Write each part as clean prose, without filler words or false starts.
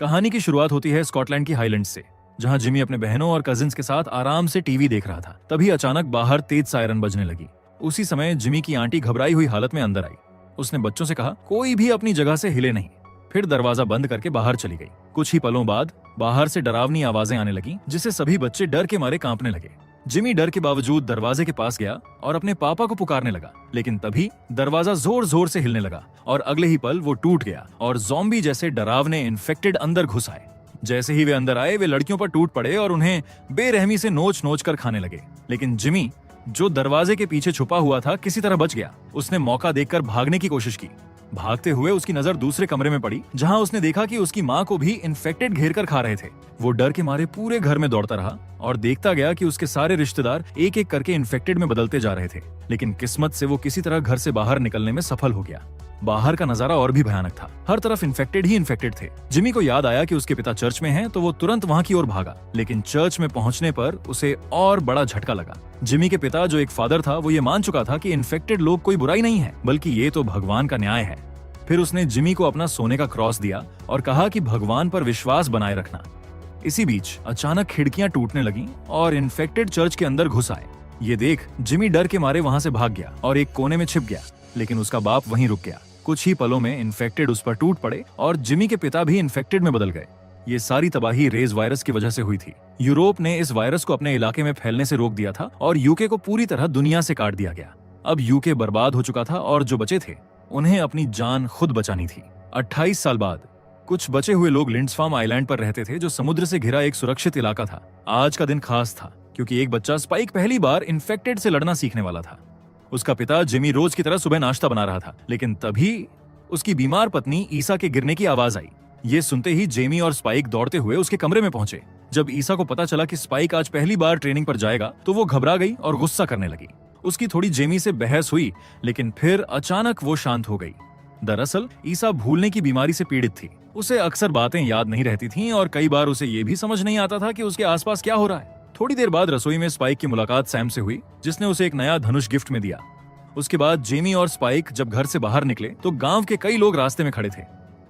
कहानी की शुरुआत होती है स्कॉटलैंड की हाईलैंड्स से, जहां जिमी अपने बहनों और कजिन्स के साथ आराम से टीवी देख रहा था। तभी अचानक बाहर तेज सायरन बजने लगी। उसी समय जिमी की आंटी घबराई हुई हालत में अंदर आई। उसने बच्चों से कहा कोई भी अपनी जगह से हिले नहीं। फिर दरवाजा बंद करके बाहर चली गई। कुछ ही पलों बाद बाहर से डरावनी आवाजें आने लगी, जिससे सभी बच्चे डर के मारे कांपने लगे। जिमी डर के बावजूद दरवाजे के पास गया और अपने पापा को पुकारने लगा, लेकिन तभी दरवाजा जोर जोर से हिलने लगा और अगले ही पल वो टूट गया और ज़ॉम्बी जैसे डरावने इन्फेक्टेड अंदर घुस आए। जैसे ही वे अंदर आए, वे लड़कियों पर टूट पड़े और उन्हें बेरहमी से नोच नोच कर खाने लगे। लेकिन जिमी, जो दरवाजे के पीछे छुपा हुआ था, किसी तरह बच गया। उसने मौका देखकर भागने की कोशिश की। भागते हुए उसकी नजर दूसरे कमरे में पड़ी, जहां उसने देखा कि उसकी माँ को भी इन्फेक्टेड घेर कर खा रहे थे। वो डर के मारे पूरे घर में दौड़ता रहा और देखता गया कि उसके सारे रिश्तेदार एक एक करके इन्फेक्टेड में बदलते जा रहे थे। लेकिन किस्मत से वो किसी तरह घर से बाहर निकलने में सफल हो गया। बाहर का नजारा और भी भयानक था। हर तरफ इन्फेक्टेड ही इन्फेक्टेड थे। जिमी को याद आया कि उसके पिता चर्च में हैं, तो वो तुरंत वहां की ओर भागा। लेकिन चर्च में पहुंचने पर उसे और बड़ा झटका लगा। जिमी के पिता, जो एक फादर था, वो ये मान चुका था कि इन्फेक्टेड लोग कोई बुराई नहीं है, बल्कि ये तो भगवान का न्याय है। फिर उसने जिमी को अपना सोने का क्रॉस दिया और कहा कि भगवान पर विश्वास बनाए रखना। इसी बीच अचानक खिड़कियां टूटने लगीं और इन्फेक्टेड चर्च के अंदर घुस आए। ये देख जिमी डर के मारे वहां से भाग गया और एक कोने में छिप गया, लेकिन उसका बाप वहीं रुक गया। कुछ ही पलों में इन्फेक्टेड उस पर टूट पड़े और जिमी के पिता भी इन्फेक्टेड में बदल गए। ये सारी तबाही रेज वायरस की वजह से हुई थी। यूरोप ने इस वायरस को अपने इलाके में फैलने से रोक दिया था और यूके को पूरी तरह दुनिया से काट दिया गया। अब यूके बर्बाद हो चुका था और जो बचे थे उन्हें अपनी जान खुद बचानी थी। 28 साल बाद कुछ बचे हुए लोग लिंड्सफार्म आइलैंड पर रहते थे, जो समुद्र से घिरा एक सुरक्षित इलाका था। आज का दिन खास था क्योंकि एक बच्चा स्पाइक पहली बार इन्फेक्टेड से लड़ना सीखने वाला था। उसका पिता जिमी रोज की तरह सुबह नाश्ता बना रहा था, लेकिन तभी उसकी बीमार पत्नी ईसा के गिरने की आवाज आई। ये सुनते ही जेमी और स्पाइक दौड़ते हुए उसके कमरे में पहुंचे। जब ईसा को पता चला कि स्पाइक आज पहली बार ट्रेनिंग पर जाएगा, तो वो घबरा गई और गुस्सा करने लगी। उसकी थोड़ी जेमी से बहस हुई, लेकिन फिर अचानक वो शांत हो गई। दरअसल ईसा भूलने की बीमारी से पीड़ित थी। उसे अक्सर बातें याद नहीं रहती थीं और कई बार उसे ये भी समझ नहीं आता था कि उसके आसपास क्या हो रहा है। थोड़ी देर बाद रसोई में स्पाइक की मुलाकात सैम से हुई, जिसने उसे एक नया धनुष गिफ्ट में दिया। उसके बाद जेमी और स्पाइक जब घर से बाहर निकले, तो गांव के कई लोग रास्ते में खड़े थे।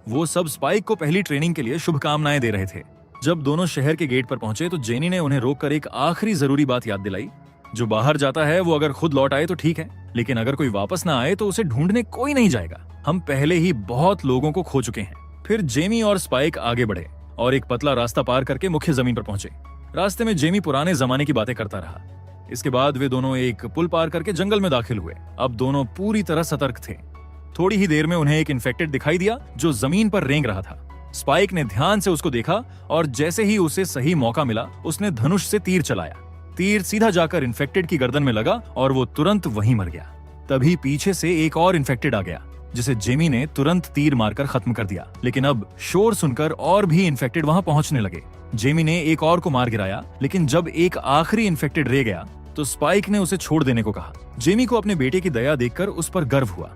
वो सब स्पाइक को पहली ट्रेनिंग के लिए शुभकामनाएं दे रहे थे। जब दोनों शहर के गेट पर पहुंचे, तो जेनी ने उन्हें रोककर एक आखिरी जरूरी बात याद दिलाई। जो बाहर जाता है वो अगर खुद लौट आए तो ठीक है, लेकिन अगर कोई वापस ना आए तो उसे ढूंढने कोई नहीं जाएगा। हम पहले ही बहुत लोगों को खो चुके हैं। फिर जेमी और स्पाइक आगे बढ़े और एक पतला रास्ता पार करके मुख्य जमीन पर पहुंचे। रास्ते में जेमी पुराने जमाने की बातें करता रहा। इसके बाद वे दोनों एक पुल पार करके जंगल में दाखिल हुए। अब दोनों पूरी तरह सतर्क थे। थोड़ी ही देर में उन्हें एक इन्फेक्टेड दिखाई दिया, जो जमीन पर रेंग रहा था। स्पाइक ने ध्यान से उसको देखा और जैसे ही उसे सही मौका मिला, उसने धनुष से तीर चलाया। तीर सीधा जाकर इन्फेक्टेड की गर्दन में लगा और वो तुरंत वहीं मर गया। तभी पीछे से एक और इन्फेक्टेड आ गया, जिसे जेमी ने तुरंत तीर मारकर खत्म कर दिया। लेकिन अब शोर सुनकर और भी इन्फेक्टेड वहां पहुंचने लगे। जेमी ने एक और को मार गिराया, लेकिन जब एक आखिरी इन्फेक्टेड रह गया, तो स्पाइक ने उसे छोड़ देने को कहा। जेमी को अपने बेटे की दया देखकर उस पर गर्व हुआ।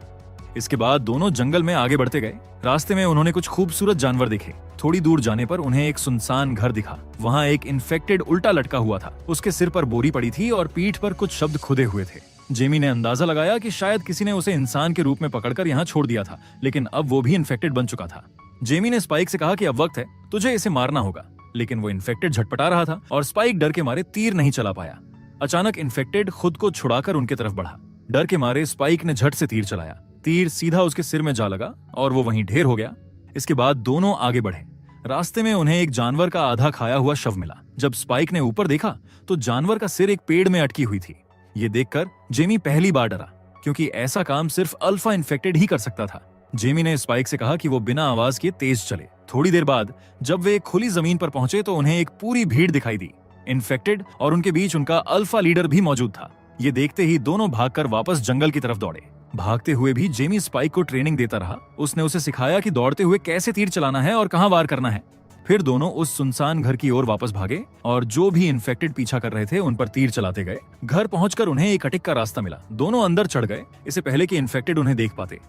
इसके बाद दोनों जंगल में आगे बढ़ते गए। रास्ते में उन्होंने कुछ खूबसूरत जानवर देखे। थोड़ी दूर जाने पर उन्हें एक सुनसान घर दिखा। वहां एक इन्फेक्टेड उल्टा लटका हुआ था। उसके सिर पर बोरी पड़ी थी और पीठ पर कुछ शब्द खुदे हुए थे। जेमी ने अंदाजा लगाया कि शायद किसी ने उसे इंसान के रूप में पकड़कर यहाँ छोड़ दिया था, लेकिन अब वो भी इन्फेक्टेड बन चुका था। जेमी ने स्पाइक से कहा कि अब वक्त है, तुझे इसे मारना होगा। लेकिन वो इन्फेक्टेड झटपटा रहा था और स्पाइक डर के मारे तीर नहीं चला पाया। अचानक इन्फेक्टेड खुद को छुड़ाकर उनके तरफ बढ़ा। डर के मारे स्पाइक ने झट से तीर चलाया। तीर सीधा उसके सिर में जा लगा और वो वहीं ढेर हो गया। इसके बाद दोनों आगे बढ़े। रास्ते में उन्हें एक जानवर का आधा खाया हुआ शव मिला। जब स्पाइक ने ऊपर देखा, तो जानवर का सिर एक पेड़ में अटकी हुई थी। ये देखकर जेमी पहली बार डरा, क्योंकि ऐसा काम सिर्फ अल्फा इन्फेक्टेड ही कर सकता था। जेमी ने स्पाइक से कहा कि वो बिना आवाज किए तेज चले। थोड़ी देर बाद जब वे खुली जमीन पर पहुंचे, तो उन्हें एक पूरी भीड़ दिखाई दी। इन्फेक्टेड और उनके बीच उनका अल्फा लीडर भी मौजूद था। ये देखते ही दोनों भागकर वापस जंगल की तरफ दौड़े। भागते हुए भी जेमी स्पाइक को ट्रेनिंग देता रहा। उसने उसे सिखाया कि दौड़ते हुए कैसे तीर चलाना है और कहां वार करना है। फिर दोनों उस सुनसान घर की ओर वापस भागे और जो भी इन्फेक्टेड पीछा कर रहे थे उन पर तीर चलाते गए। घर पहुंचकर उन्हें एक अटक का रास्ता मिला। दोनों अंदर चढ़ गए, इससे पहले कि इन्फेक्टेड उन्हें देख पाते।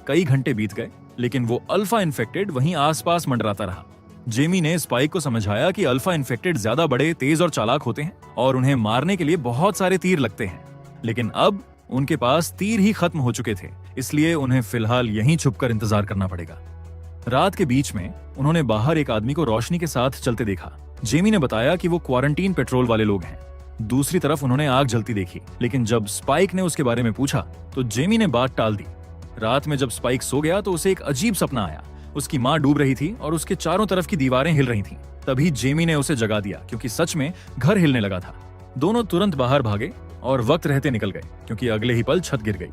कई घंटे बीत गए, लेकिन वो अल्फा इन्फेक्टेड वहीं आसपास मंडराता रहा। जेमी ने स्पाइक को समझाया कि अल्फा इन्फेक्टेड ज्यादा बड़े, तेज और चालाक होते हैं और उन्हें मारने के लिए बहुत सारे तीर लगते हैं। लेकिन अब उनके पास तीर ही खत्म हो चुके थे, इसलिए उन्हें फिलहाल यहीं छुपकर इंतजार करना पड़ेगा। रात के बीच में उन्होंने बाहर एक आदमी को रोशनी के साथ चलते देखा। जेमी ने बताया कि वो क्वारंटीन पेट्रोल वाले लोग हैं। दूसरी तरफ उन्होंने आग जलती देखी, लेकिन जब स्पाइक ने उसके बारे में पूछा तो जेमी ने बात टाल दी। रात में जब स्पाइक सो गया तो उसे एक अजीब सपना आया। उसकी माँ डूब रही थी और उसके चारों तरफ की दीवारें हिल रही थीं। तभी जेमी ने उसे जगा दिया, क्योंकि सच में घर हिलने लगा था। दोनों तुरंत बाहर भागे और वक्त रहते निकल गए, क्योंकि अगले ही पल छत गिर गई।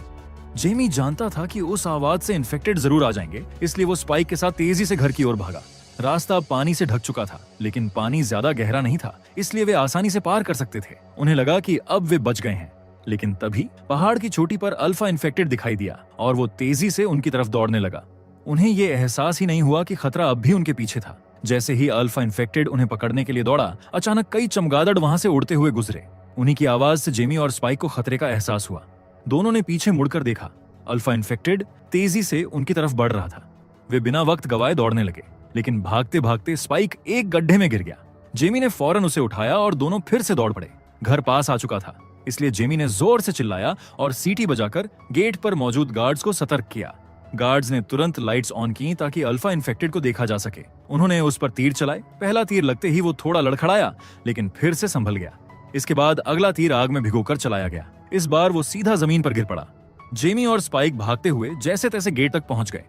जेमी जानता था कि उस आवाज से इन्फेक्टेड जरूर आ जाएंगे, इसलिए वो स्पाइक के साथ तेजी से घर की ओर भागा। रास्ता पानी से ढक चुका था, लेकिन पानी ज्यादा गहरा नहीं था, इसलिए वे आसानी से पार कर सकते थे। उन्हें लगा कि अब वे बच गए हैं, लेकिन तभी पहाड़ की चोटी पर अल्फा इन्फेक्टेड दिखाई दिया और वो तेजी से उनकी तरफ दौड़ने लगा। उन्हें ये एहसास ही नहीं हुआ कि खतरा अब भी उनके पीछे था। जैसे ही अल्फा इन्फेक्टेड उन्हें पकड़ने के लिए दौड़ा, अचानक कई चमगादड़ वहां से उड़ते हुए गुजरे। उन्हीं की आवाज से जेमी और स्पाइक को खतरे का एहसास हुआ। दोनों ने पीछे मुड़कर देखा। अल्फा इन्फेक्टेड तेजी से उनकी तरफ बढ़ रहा था। वे बिना वक्त गवाए दौड़ने लगे, लेकिन भागते भागते स्पाइक एक गड्ढे में गिर गया। जेमी ने फौरन उसे उठाया और दोनों फिर से दौड़ पड़े। घर पास आ चुका था, इसलिए जेमी ने जोर से चिल्लाया और सीटी बजाकर गेट पर मौजूद गार्ड्स को सतर्क किया। गार्ड्स ने तुरंत लाइट्स ऑन की ताकि अल्फा इन्फेक्टेड को देखा जा सके। उन्होंने उस पर तीर चलाए। पहला तीर लगते ही वो थोड़ा लड़खड़ाया, लेकिन फिर से संभल गया। इसके बाद अगला तीर आग में भिगोकर चलाया गया। इस बार वो सीधा जमीन पर गिर पड़ा। जेमी और स्पाइक भागते हुए जैसे तैसे गेट तक पहुंच गए।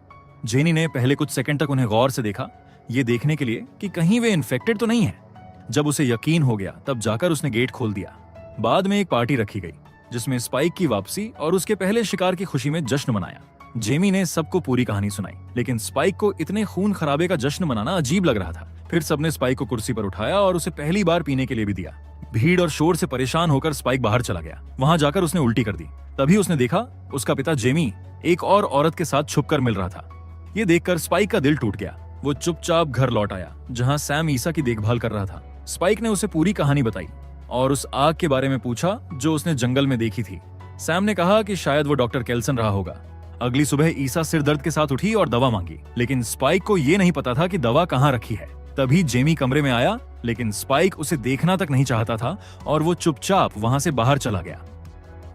जेनी ने पहले कुछ सेकंड तक उन्हें गौर से देखा, ये देखने के लिए कि कहीं वे इन्फेक्टेड तो नहीं है। जब उसे यकीन हो गया, तब जाकर उसने गेट खोल दिया। बाद में एक पार्टी रखी गई, जिसमें स्पाइक की वापसी और उसके पहले शिकार की खुशी में जश्न मनाया। जेमी ने सबको पूरी कहानी सुनाई, लेकिन स्पाइक को इतने खून खराबे का जश्न मनाना अजीब लग रहा था। फिर सबने स्पाइक को कुर्सी पर उठाया और उसे पहली बार पीने के लिए भी दिया। भीड़ और शोर से परेशान होकर स्पाइक बाहर चला गया। वहां जाकर उसने उल्टी कर दी। तभी उसने देखा उसका पिता जेमी एक और औरत के साथ छुपकर मिल रहा था। ये देखकर स्पाइक का दिल टूट गया। वो चुपचाप घर लौट आया, जहां सैम ईसा की देखभाल कर रहा था। स्पाइक ने उसे पूरी कहानी बताई और उस आग के बारे में पूछा जो उसने जंगल में देखी थी। सैम ने कहा कि शायद वो डॉक्टर केल्सन रहा होगा। अगली सुबह ईसा सिर दर्द के साथ उठी और दवा मांगी, लेकिन स्पाइक को ये नहीं पता था कि दवा कहाँ रखी है। तभी जेमी कमरे में आया, लेकिन स्पाइक उसे देखना तक नहीं चाहता था और वो चुपचाप वहां से बाहर चला गया।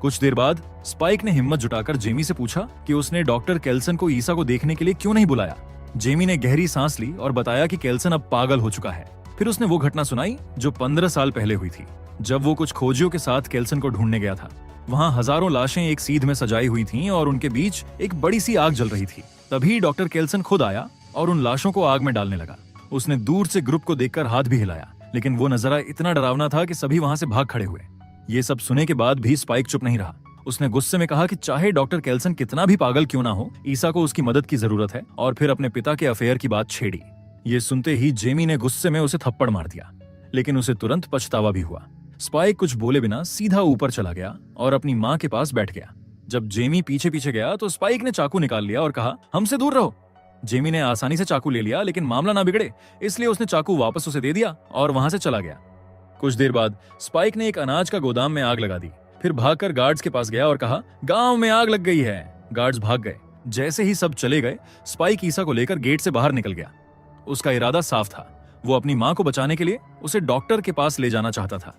कुछ देर बाद स्पाइक ने हिम्मत जुटाकर जेमी से पूछा कि उसने डॉक्टर केल्सन को ईसा को देखने के लिए क्यों नहीं बुलाया। जेमी ने गहरी सांस ली और बताया कि केल्सन अब पागल हो चुका है। फिर उसने वो घटना सुनाई जो 15 साल पहले हुई थी, जब वो कुछ खोजियों के साथ केल्सन को ढूंढने गया था। वहां हजारों लाशें एक सीध में सजाई हुई थीं और उनके बीच एक बड़ी सी आग जल रही थी। तभी डॉक्टर केल्सन खुद आया और उन लाशों को आग में डालने लगा। उसने दूर से ग्रुप को देखकर हाथ भी हिलाया, लेकिन वो नजारा इतना डरावना था कि सभी वहां से भाग खड़े हुए। ये सब सुने के बाद भी स्पाइक चुप नहीं रहा। उसने गुस्से में कहा कि चाहे डॉक्टर केल्सन कितना भी पागल क्यों ना हो, ईसा को उसकी मदद की जरूरत है, और फिर अपने पिता के अफेयर की बात छेड़ी। ये सुनते ही जेमी ने गुस्से में उसे थप्पड़ मार दिया, लेकिन उसे तुरंत पछतावा भी हुआ। स्पाइक कुछ बोले बिना सीधा ऊपर चला गया और अपनी माँ के पास बैठ गया। जब जेमी पीछे पीछे गया तो स्पाइक ने चाकू निकाल लिया और कहा, हमसे दूर रहो। जेमी ने आसानी से चाकू ले लिया, लेकिन मामला ना बिगड़े इसलिए उसने चाकू वापस उसे दे दिया और वहां से चला गया। कुछ देर बाद स्पाइक ने एक अनाज का गोदाम में आग लगा दी। फिर भागकर गार्ड्स के पास गया और कहा, गांव में आग लग गई है। गार्ड्स भाग गए। जैसे ही सब चले गए, स्पाइक ईसा को लेकर गेट से बाहर निकल गया। उसका इरादा साफ था, वो अपनी माँ को बचाने के लिए उसे डॉक्टर के पास ले जाना चाहता था।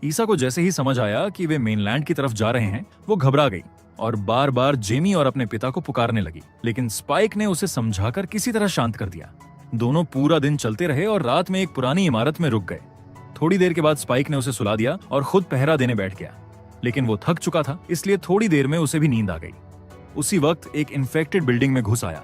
ईसा को जैसे ही समझ आया कि वे मेनलैंड की तरफ जा रहे हैं, वो घबरा गई और बार बार जेमी और अपने पिता को पुकारने लगी, लेकिन स्पाइक ने उसे समझाकर किसी तरह शांत कर दिया। दोनों पूरा दिन चलते रहे और रात में एक पुरानी इमारत में रुक गए। थोड़ी देर के बाद स्पाइक ने उसे सुला दिया और खुद पहरा देने बैठ गया, लेकिन वो थक चुका था, इसलिए थोड़ी देर में उसे भी नींद आ गई। उसी वक्त एक इन्फेक्टेड बिल्डिंग में घुस आया।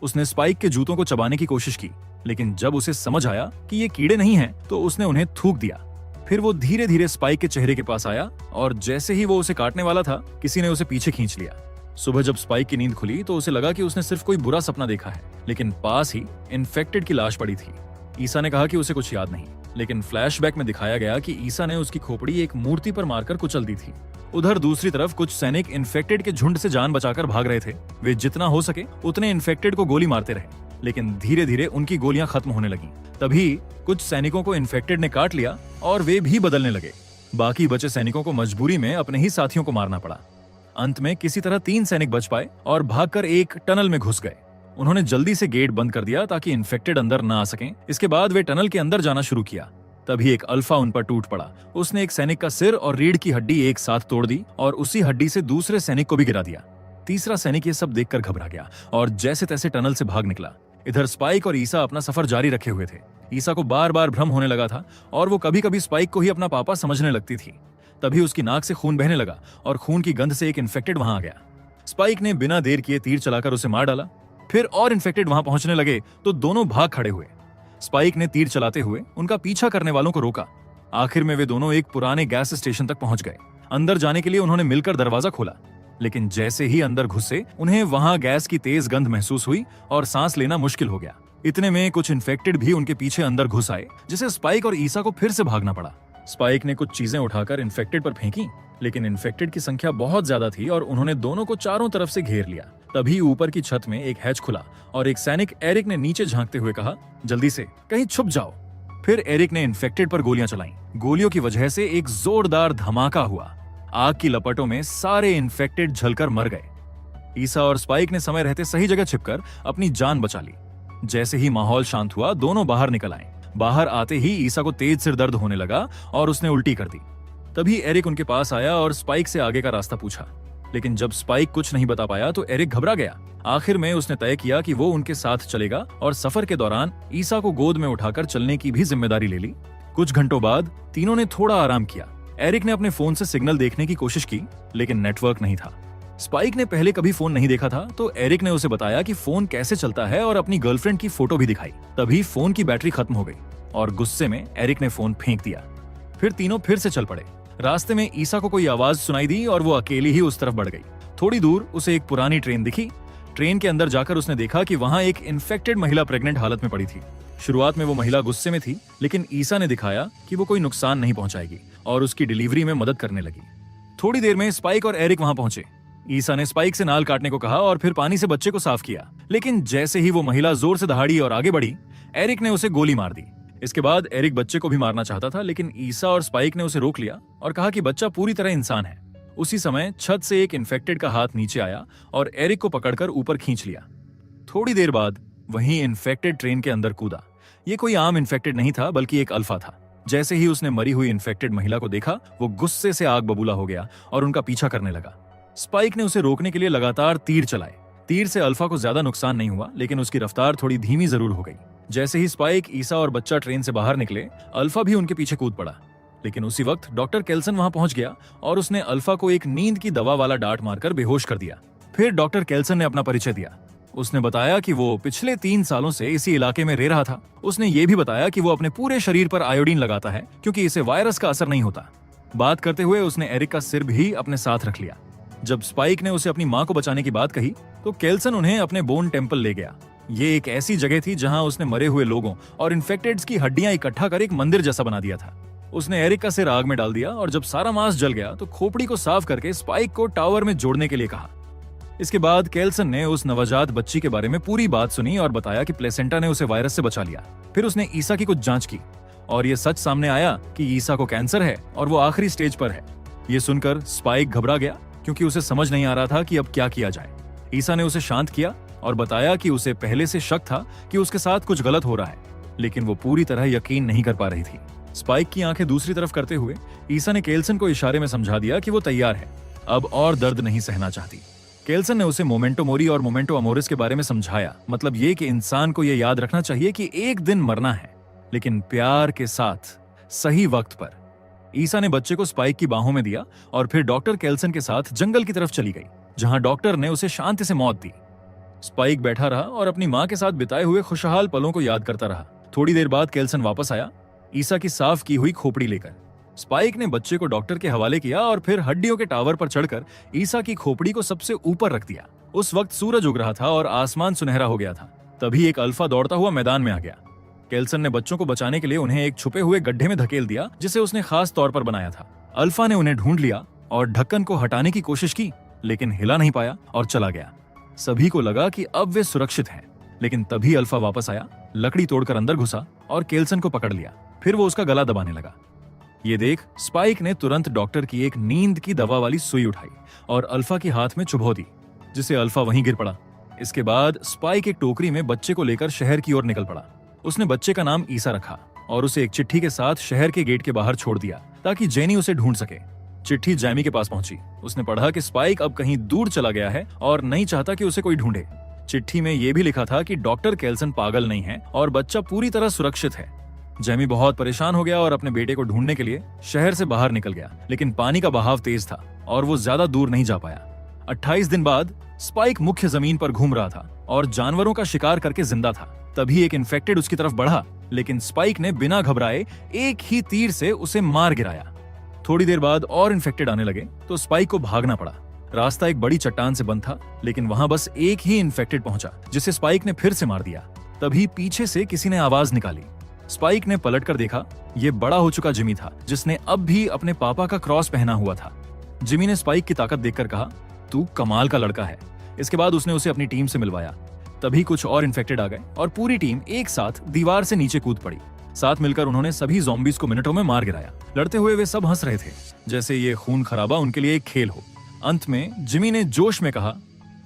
उसने स्पाइक के जूतों को चबाने की कोशिश की, लेकिन जब उसे समझ आया कि ये कीड़े नहीं हैं, तो उसने उन्हें थूक दिया। फिर वो धीरे धीरे स्पाइक के चेहरे के पास आया और जैसे ही वो उसे काटने वाला था, किसी ने उसे पीछे खींच लिया। सुबह जब स्पाइक की नींद खुली तो उसे लगा कि उसने सिर्फ कोई बुरा सपना देखा है, लेकिन पास ही इन्फेक्टेड की लाश पड़ी थी। ईसा ने कहा कि उसे कुछ याद नहीं, लेकिन फ्लैशबैक में दिखाया गया कि ईसा ने उसकी खोपड़ी एक मूर्ति पर मारकर कुचल दी थी। उधर दूसरी तरफ कुछ सैनिक इन्फेक्टेड के झुंड से जान बचाकर भाग रहे थे। वे जितना हो सके उतने इन्फेक्टेड को गोली मारते रहे, लेकिन धीरे धीरे उनकी गोलियां खत्म होने लगीं। तभी कुछ सैनिकों को इन्फेक्टेड ने काट लिया और वे भी बदलने लगे। बाकी बचे सैनिकों को मजबूरी में अपने ही साथियों को मारना पड़ा। अंत में किसी तरह 3 सैनिक बच पाए और भागकर एक टनल में घुस गए। उन्होंने जल्दी से गेट बंद कर दिया ताकि इन्फेक्टेड अंदर न आ सकें। इसके बाद वे टनल के अंदर जाना शुरू किया। तभी एक अल्फा उन पर टूट पड़ा। उसने एक सैनिक का सिर और रीढ़ की हड्डी एक साथ तोड़ दी और उसी हड्डी से दूसरे सैनिक को भी गिरा दिया। तीसरा सैनिक ये सब देखकर घबरा गया और जैसे तैसे टनल से भाग निकला। इधर स्पाइक और ईसा अपना सफर जारी रखे हुए थे। ईसा को बार बार भ्रम होने लगा था और वो कभी कभी स्पाइक को ही अपना पापा समझने लगती थी। तभी उसकी नाक से खून बहने लगा और खून की गंध से एक इन्फेक्टेड वहां आ गया। स्पाइक ने बिना देर किए तीर चलाकर उसे मार डाला। फिर और इन्फेक्टेड वहां पहुंचने लगे तो दोनों भाग खड़े हुए। स्पाइक ने तीर चलाते हुए उनका पीछा करने वालों को रोका। आखिर में वे दोनों एक पुराने गैस स्टेशन तक पहुंच गए। अंदर जाने के लिए उन्होंने मिलकर दरवाजा खोला, लेकिन जैसे ही अंदर घुसे उन्हें वहां गैस की तेज गंध महसूस हुई और सांस लेना मुश्किल हो गया। इतने में कुछ इन्फेक्टेड भी उनके पीछे अंदर घुस आए, जिसे स्पाइक और ईसा को फिर से भागना पड़ा। स्पाइक ने कुछ चीजें उठाकर इन्फेक्टेड पर फेंकी, लेकिन इन्फेक्टेड की संख्या बहुत ज्यादा थी और उन्होंने दोनों को चारों तरफ से घेर लिया। तभी ऊपर की छत में एक हैच खुला और एक सैनिक एरिक ने नीचे झांकते हुए कहा, जल्दी से कहीं छुप जाओ। फिर एरिक ने इन्फेक्टेड पर गोलियां चलाईं। गोलियों की वजह से एक जोरदार धमाका हुआ। आग की लपटों में सारे इन्फेक्टेड जलकर मर गए। ईसा और स्पाइक ने समय रहते सही जगह छिपकर अपनी जान बचा ली। जैसे ही माहौल शांत हुआ, दोनों बाहर निकल आए। बाहर आते ही ईसा को तेज सिर दर्द होने लगा और उसने उल्टी कर दी। तभी एरिक उनके पास आया और स्पाइक से आगे का रास्ता पूछा, लेकिन जब स्पाइक कुछ नहीं बता पाया तो एरिक घबरा गया। आखिर में उसने तय किया कि वो उनके साथ चलेगा और सफर के दौरान ईसा को गोद में उठाकर चलने की भी जिम्मेदारी ले ली। कुछ घंटों बाद तीनों ने थोड़ा आराम किया। एरिक ने अपने फोन से सिग्नल देखने की कोशिश की, लेकिन नेटवर्क नहीं था। स्पाइक ने पहले कभी फोन नहीं देखा था, तो एरिक ने उसे बताया कि फोन कैसे चलता है और अपनी गर्लफ्रेंड की फोटो भी दिखाई। तभी फोन की बैटरी खत्म हो गई और गुस्से में एरिक ने फोन फेंक दिया। फिर तीनों फिर से चल पड़े। रास्ते में ईसा को कोई आवाज सुनाई दी और वो अकेली ही उस तरफ बढ़ गई। थोड़ी दूर उसे एक पुरानी ट्रेन दिखी। ट्रेन के अंदर जाकर उसने देखा कि वहां एक इन्फेक्टेड महिला प्रेग्नेंट हालत में पड़ी थी। शुरुआत में वो महिला गुस्से में थी, लेकिन ईसा ने दिखाया कि वो कोई नुकसान नहीं पहुंचाएगी और उसकी डिलीवरी में मदद करने लगी। थोड़ी देर में स्पाइक और एरिक वहां पहुंचे। ईसा ने स्पाइक से नाल काटने को कहा और फिर पानी से बच्चे को साफ किया, लेकिन जैसे ही वो महिला जोर से दहाड़ी और आगे बढ़ी, एरिक ने उसे गोली मार दी। इसके बाद एरिक बच्चे को भी मारना चाहता था, लेकिन ईसा और स्पाइक ने उसे रोक लिया और कहा कि बच्चा पूरी तरह इंसान है। उसी समय छत से एक इन्फेक्टेड का हाथ नीचे आया और एरिक को पकड़कर ऊपर खींच लिया। थोड़ी देर बाद वहीं इन्फेक्टेड ट्रेन के अंदर कूदा। ये कोई आम इन्फेक्टेड नहीं था, बल्कि एक अल्फा था। जैसे ही उसने मरी हुई इन्फेक्टेड महिला को देखा, वो गुस्से से आग बबूला हो गया और उनका पीछा करने लगा। स्पाइक ने उसे रोकने के लिए लगातार तीर चलाए। तीर से अल्फा को ज्यादा नुकसान नहीं हुआ, लेकिन उसकी रफ्तार थोड़ी धीमी जरूर हो गई। जैसे ही स्पाइक, ईसा और बच्चा ट्रेन से बाहर निकले, अल्फा भी उनके पीछे कूद पड़ा। लेकिन उसी वक्त डॉक्टर केल्सन वहां पहुंच गया और उसने अल्फा को एक नींद की दवा वाला डांट मारकर बेहोश कर दिया। फिर डॉक्टर केल्सन ने अपना परिचय दिया। उसने बताया कि वो पिछले 3 सालों से इसी इलाके में रह रहा था। उसने ये भी बताया कि वो अपने पूरे शरीर पर आयोडीन लगाता है, क्योंकि इसे वायरस का असर नहीं होता। बात करते हुए उसने एरिक का सिर भी अपने साथ रख लिया। जब स्पाइक ने उसे अपनी मां को बचाने की बात कही, तो केल्सन उन्हें अपने बोन टेम्पल ले गया। ये एक ऐसी जगह थी जहां उसने मरे हुए लोगों और इन्फेक्टेड्स की हड्डियां इकट्ठा कर एक मंदिर जैसा बना दिया था। उसने एरिक का सिर आग में डाल दिया और जब सारा मांस जल गया तो खोपड़ी को साफ करके स्पाइक को टावर में जोड़ने के लिए कहा। इसके बाद केल्सन ने उस नवजात बच्ची के बारे में पूरी बात सुनी और बताया कि प्लेसेंटा ने उसे वायरस से बचा लिया। फिर उसने ईसा की कुछ जांच की और ये सच सामने आया कि ईसा को कैंसर है और वो आखिरी स्टेज पर है। ये सुनकर स्पाइक घबरा गया, क्योंकि उसे समझ नहीं आ रहा था कि अब क्या किया जाए। ईसा ने उसे शांत किया और बताया कि उसे पहले से शक था कि उसके साथ कुछ गलत हो रहा है, लेकिन वो पूरी तरह यकीन नहीं कर पा रही थी। स्पाइक की आंखें दूसरी तरफ करते हुए ईसा ने केल्सन को इशारे में समझा दिया कि वो तैयार है, अब और दर्द नहीं सहना चाहती। केल्सन ने उसे मोमेंटो मोरी और मोमेंटो अमोरिस के बारे में समझाया। मतलब ये कि इंसान को ये याद रखना चाहिए कि एक दिन मरना है, लेकिन प्यार के साथ, सही वक्त पर। ईसा ने बच्चे को स्पाइक की बाहों में दिया और फिर डॉक्टर केल्सन के साथ जंगल की तरफ चली गई, जहां डॉक्टर ने उसे शांति से मौत दी। स्पाइक बैठा रहा और अपनी मां के साथ बिताए हुए खुशहाल पलों को याद करता रहा। थोड़ी देर बाद केल्सन वापस आया, ईसा की साफ की हुई खोपड़ी लेकर। स्पाइक ने बच्चे को डॉक्टर के हवाले किया और फिर हड्डियों के टावर पर चढ़कर ईसा की खोपड़ी को सबसे ऊपर रख दिया। उस वक्त सूरज उग रहा था और आसमान सुनहरा हो गया था। तभी एक अल्फा दौड़ता हुआ मैदान में आ गया। केल्सन ने बच्चों को बचाने के लिए उन्हें एक छुपे हुए गड्ढे में धकेल दिया, जिसे उसने खास तौर पर बनाया था। अल्फा ने उन्हें ढूंढ लिया और ढक्कन को हटाने की कोशिश की, लेकिन हिला नहीं पाया और चला गया। सभी को लगा कि अब वे सुरक्षित हैं, लेकिन तभी अल्फा वापस आया, लकड़ी तोड़कर अंदर घुसा और केल्सन को पकड़ लिया। फिर वो उसका गला दबाने लगा। ये देख स्पाइक ने तुरंत डॉक्टर की एक नींद की दवा वाली सुई उठाई और अल्फा के हाथ में चुभो दी, जिसे अल्फा वहीं गिर पड़ा। इसके बाद स्पाइक एक टोकरी में बच्चे को लेकर शहर की ओर निकल पड़ा। उसने बच्चे का नाम ईसा रखा और उसे एक चिट्ठी के साथ शहर के गेट के बाहर छोड़ दिया, ताकि जेनी उसे ढूंढ सके। चिट्ठी जैमी के पास पहुंची। उसने पढ़ा कि स्पाइक अब कहीं दूर चला गया है और नहीं चाहता कि उसे कोई ढूंढे। चिट्ठी में यह भी लिखा था कि डॉक्टर केल्सन पागल नहीं है और बच्चा पूरी तरह सुरक्षित है। जेमी बहुत परेशान हो गया और अपने बेटे को ढूंढने के लिए शहर से बाहर निकल गया, लेकिन पानी का बहाव तेज था और वो ज्यादा दूर नहीं जा पाया। 28 दिन बाद स्पाइक मुख्य जमीन पर घूम रहा था और जानवरों का शिकार करके जिंदा था। तभी एक इन्फेक्टेड उसकी तरफ बढ़ा, लेकिन स्पाइक ने बिना घबराए एक ही तीर से उसे मार गिराया। थोड़ी देर बाद और इन्फेक्टेड आने लगे तो स्पाइक को भागना पड़ा। रास्ता एक बड़ी चट्टान से बंद था, लेकिन वहां बस एक ही इन्फेक्टेड पहुंचा, जिसे स्पाइक ने फिर से मार दिया। तभी पीछे से किसी ने आवाज निकाली। स्पाइक ने पलटकर देखा, ये बड़ा हो चुका जिमी था, जिसने अब भी अपने पापा का क्रॉस पहना हुआ था। जिमी ने स्पाइक की ताकत देखकर कहा, तू कमाल का लड़का है। इसके बाद उसने उसे अपनी टीम से मिलवाया। तभी कुछ और इन्फेक्टेड आ गए और पूरी टीम एक साथ दीवार से नीचे कूद पड़ी। साथ मिलकर उन्होंने सभी ज़ॉम्बीज़ को मिनटों में मार गिराया। लड़ते हुए वे सब हंस रहे थे, जैसे ये खून खराबा उनके लिए एक खेल हो। अंत में जिमी ने जोश में कहा,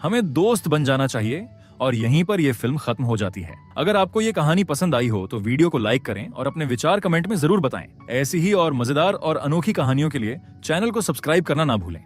हमें दोस्त बन जाना चाहिए, और यहीं पर यह फिल्म खत्म हो जाती है। अगर आपको ये कहानी पसंद आई हो तो वीडियो को लाइक करें और अपने विचार कमेंट में जरूर बताएं। ऐसी ही और मजेदार और अनोखी कहानियों के लिए चैनल को सब्सक्राइब करना ना भूलें।